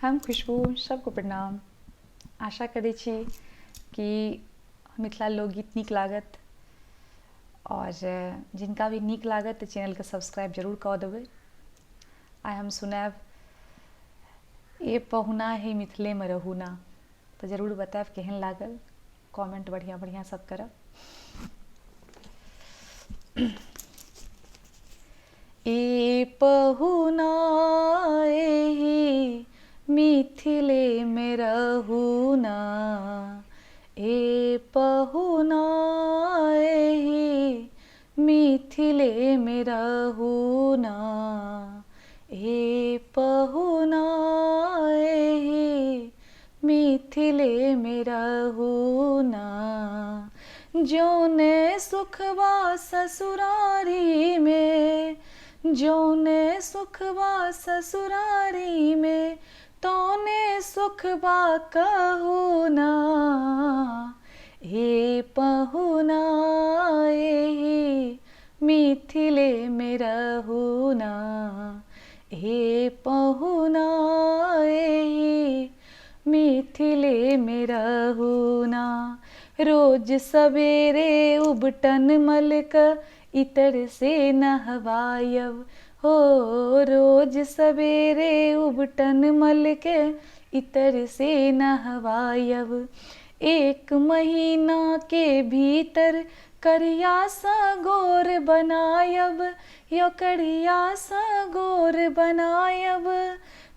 हम खुशबू सबको प्रणाम। आशा करै छी कि मिथिला लोकगीत नीक लागत और जिनका भी नीक लागत तऽ चैनलके सब्सक्राइब जरूर कऽ देबै। आइ हम सुनायब ए पहुना हे मिथिलेमे रहू ना, तऽ जरूर बतायब केहन लागल। कमेंट बढ़िआँ बढ़िआँ सब करब। ए पहुना एहि मिथिलेमे रहू ना, ए पहुना एहि मिथिलेमे रहू ना, ए पहुना एहि मिथिलेमे रहू ना। जौने सुखबा ससुरारी में, जौने सुखबा ससुरारी में, तौने सुखबा कहू ना। हे पहुना एहि मिथिले में रहू ना, हे पहुना एहि मिथिले में रहू ना। रोज सवेरे उबटन मलक इतर से नहवायब, हो रोज सवेरे उबटन मल के इतर से नहवायब। एक महीना के भीतर करिया सा गोर बनायब, यो करिया सा गोर बनायब।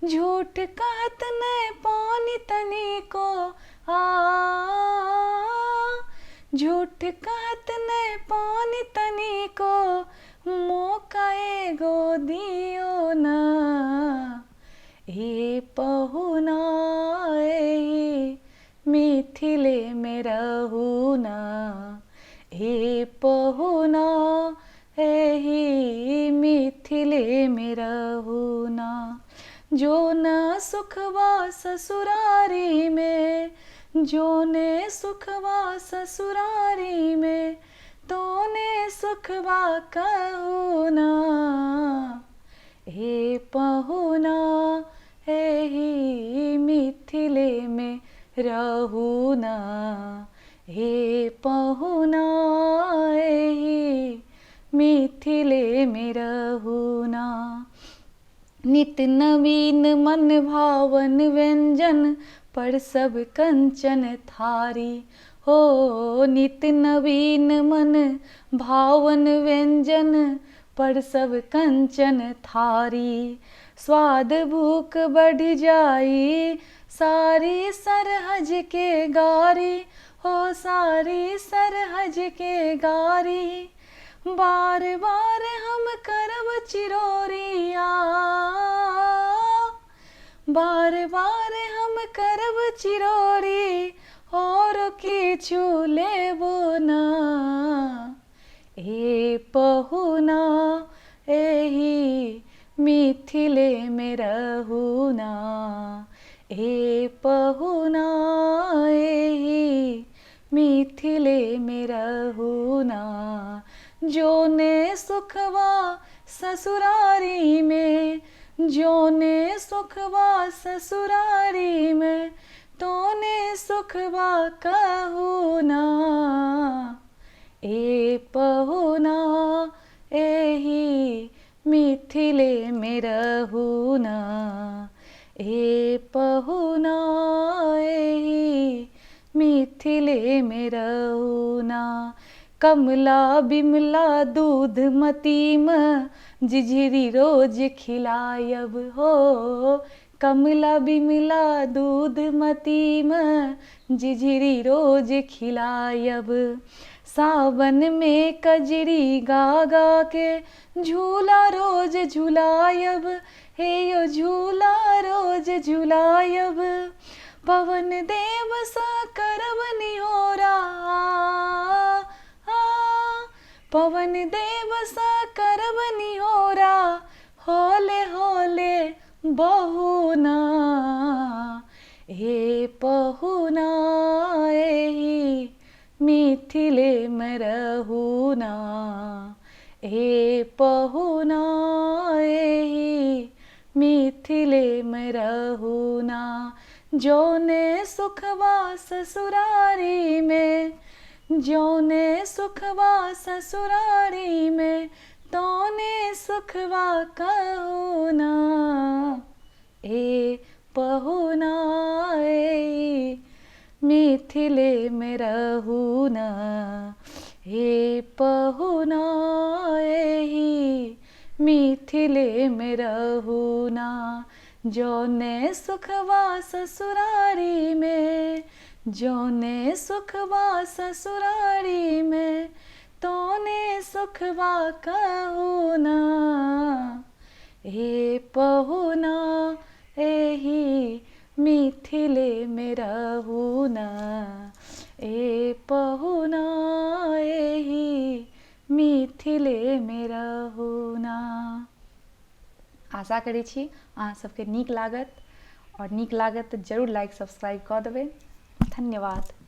झूठ कहत न पानी तनी को झूठ कहत न पानी तनी को, मौका एगो दियो ना। हे पहुना एहि मिथिले में रहू ना, हे पहुना एहि मिथिले में रहू ना। जो न सुखबा ससुरारी में, जो ने सुखबा ससुरारी में, तोने सुखबा कहू ना। हे पहुना एहि मिथिले में रहू ना, हे पहुना एहि मिथिले में रहू ना। नित नवीन मन भावन व्यंजन पर सब कंचन थारी, हो नित नवीन मन भावन व्यंजन पर सब कंचन थारी। स्वाद भूख बढ़ जाई सारी सरहज के गारी, हो सारी सरहज के गारी। बार बार हम करब चिरौरिया, बार बार हम करब चिरौरी, और किछु लेबो ना। हे पहुना एहि मिथिले में रहू ना, हे पहुना एहि मिथिले में रहू ना। जो ने सुखबा ससुरारी में, जो ने सुखबा ससुरारी में, तोने सुखबा कहू ना। ए पहुना एहि मिथिले में रहू ना, ए पहुना एहि मिथिले में रहू ना। कमला बिमला दूध मतीम झिझरी रोज खिलायब, हो कमला बिमला दूध मतीम झिझरी रोज खिलायब। सावन में कजरी गा गा के झूला रोज झुलायब, हे यो झूला रोज झुलायब। पवन देव सा करब निहोरा, पवन देव सा करब निहोरा, होले होले बहू ना। हे पहुना एहि मिथिले में रहू ना, हे पहुना एहि मिथिले में रहू कहू ना। जौने सुखवा ससुरारी में, जौने सुखवा ससुरारी में, तौने सुखवा कहू ना। ए पहुना ए मिथिले में रहू ना। हे पहुना एही मिथिले में रहू ना। जौने सुखवा ससुरारी में, जौने सुखवा ससुरारी में, तौने सुखवा कहू ना। हे पहुना एही मिथिले में रहू ना। ए पहुना एही मिथिले में रहू ना। आशा करै छी अहाँ सबके नीक लागत, और नीक लागत तऽ जरूर लाइक सब्सक्राइब कऽ देबै। धन्यवाद।